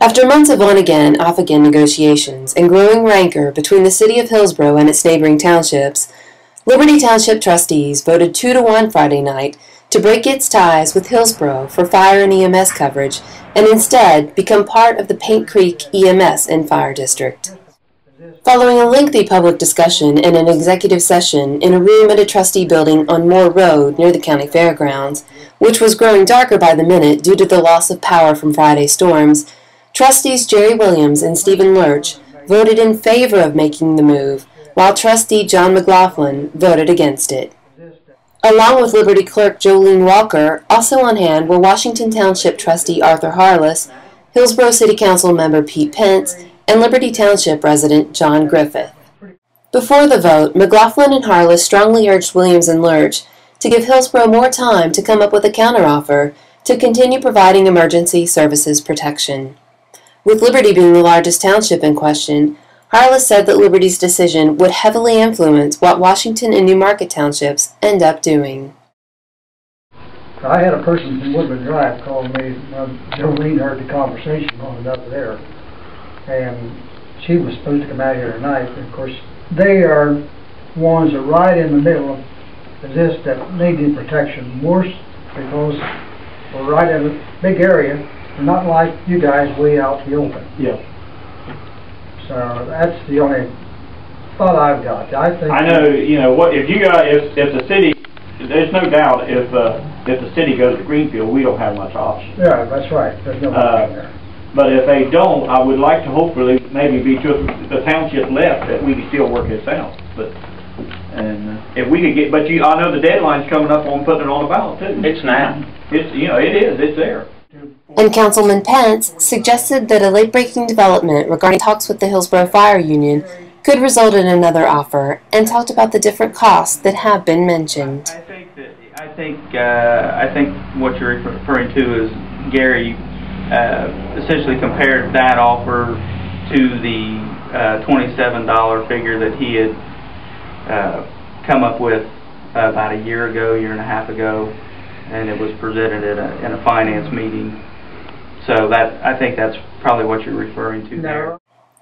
After months of on-again, off-again negotiations and growing rancor between the city of Hillsboro and its neighboring townships, Liberty Township trustees voted 2-1 Friday night to break its ties with Hillsboro for fire and EMS coverage and instead become part of the Paint Creek EMS and Fire District. Following a lengthy public discussion and an executive session in a room at a trustee building on Moore Road near the county fairgrounds, which was growing darker by the minute due to the loss of power from Friday's storms, trustees Jerry Williams and Stephen Lurch voted in favor of making the move, while trustee John McLaughlin voted against it. Along with Liberty Clerk Jolene Walker, also on hand were Washington Township trustee Arthur Harless, Hillsboro City Council member Pete Pence, and Liberty Township resident John Griffith. Before the vote, McLaughlin and Harless strongly urged Williams and Lurch to give Hillsboro more time to come up with a counteroffer to continue providing emergency services protection. With Liberty being the largest township in question, Harless said that Liberty's decision would heavily influence what Washington and Newmarket townships end up doing. I had a person from Woodland Drive call me. Jolene heard the conversation going up there, and she was supposed to come out here tonight. And of course, they are ones that are right in the middle of this that need the protection worse because we're right in a big area. We're not like you guys way out in the open. Yeah. So that's the only thought I've got. I know, you know, what if you got if the city, there's no doubt if the city goes to Greenfield, we don't have much option. Yeah, that's right. There's no option there. But if they don't, I would like to hopefully maybe be just the township left that we can still work this out. But if we could get, but I know the deadline's coming up on putting it on the ballot too. It's now. It's it's there. And Councilman Pence suggested that a late-breaking development regarding talks with the Hillsboro Fire Union could result in another offer, and talked about the different costs that have been mentioned. I think what you're referring to is Gary essentially compared that offer to the $27 figure that he had come up with about a year and a half ago, and it was presented in a finance meeting. So I think that's probably what you're referring to there.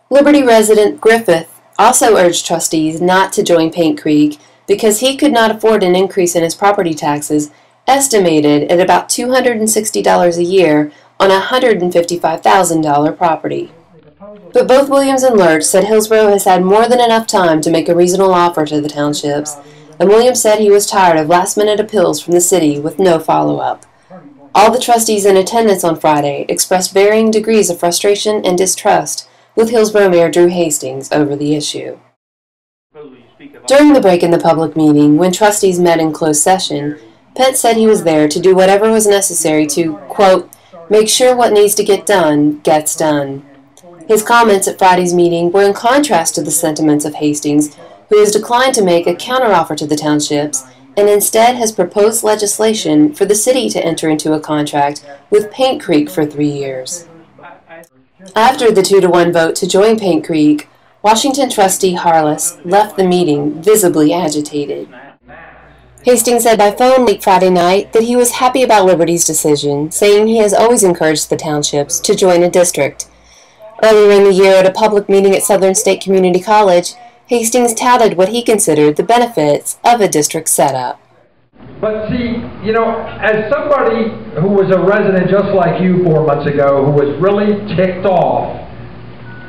Liberty resident Griffith also urged trustees not to join Paint Creek because he could not afford an increase in his property taxes, estimated at about $260 a year on a $155,000 property. But both Williams and Lurch said Hillsboro has had more than enough time to make a reasonable offer to the townships, and Williams said he was tired of last-minute appeals from the city with no follow-up. All the trustees in attendance on Friday expressed varying degrees of frustration and distrust with Hillsboro Mayor Drew Hastings over the issue. During the break in the public meeting, when trustees met in closed session, Pence said he was there to do whatever was necessary to, quote, make sure what needs to get done gets done. His comments at Friday's meeting were in contrast to the sentiments of Hastings, who has declined to make a counteroffer to the townships and instead has proposed legislation for the city to enter into a contract with Paint Creek for 3 years. After the 2-1 vote to join Paint Creek, Washington trustee Harless left the meeting visibly agitated. Hastings said by phone late Friday night that he was happy about Liberty's decision, saying he has always encouraged the townships to join a district. Earlier in the year at a public meeting at Southern State Community College, Hastings touted what he considered the benefits of a district setup. But see, you know, as somebody who was a resident just like you 4 months ago, who was really ticked off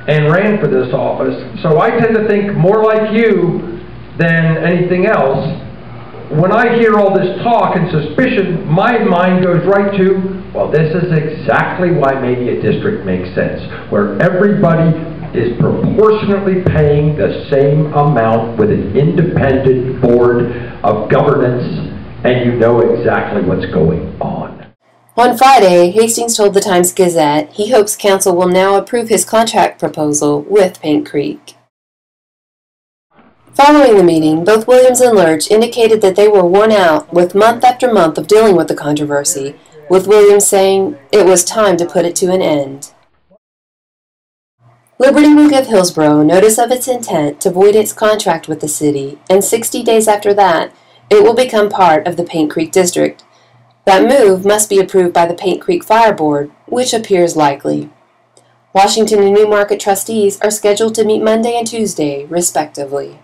and ran for this office, so I tend to think more like you than anything else. When I hear all this talk and suspicion, my mind goes right to, well, this is exactly why maybe a district makes sense, where everybody is proportionately paying the same amount with an independent board of governance, and you know exactly what's going on. On Friday, Hastings told the Times-Gazette he hopes council will now approve his contract proposal with Paint Creek. Following the meeting, both Williams and Lurch indicated that they were worn out with month after month of dealing with the controversy, with Williams saying it was time to put it to an end. Liberty will give Hillsboro notice of its intent to void its contract with the city, and 60 days after that, it will become part of the Paint Creek District. That move must be approved by the Paint Creek Fire Board, which appears likely. Washington and Newmarket trustees are scheduled to meet Monday and Tuesday, respectively.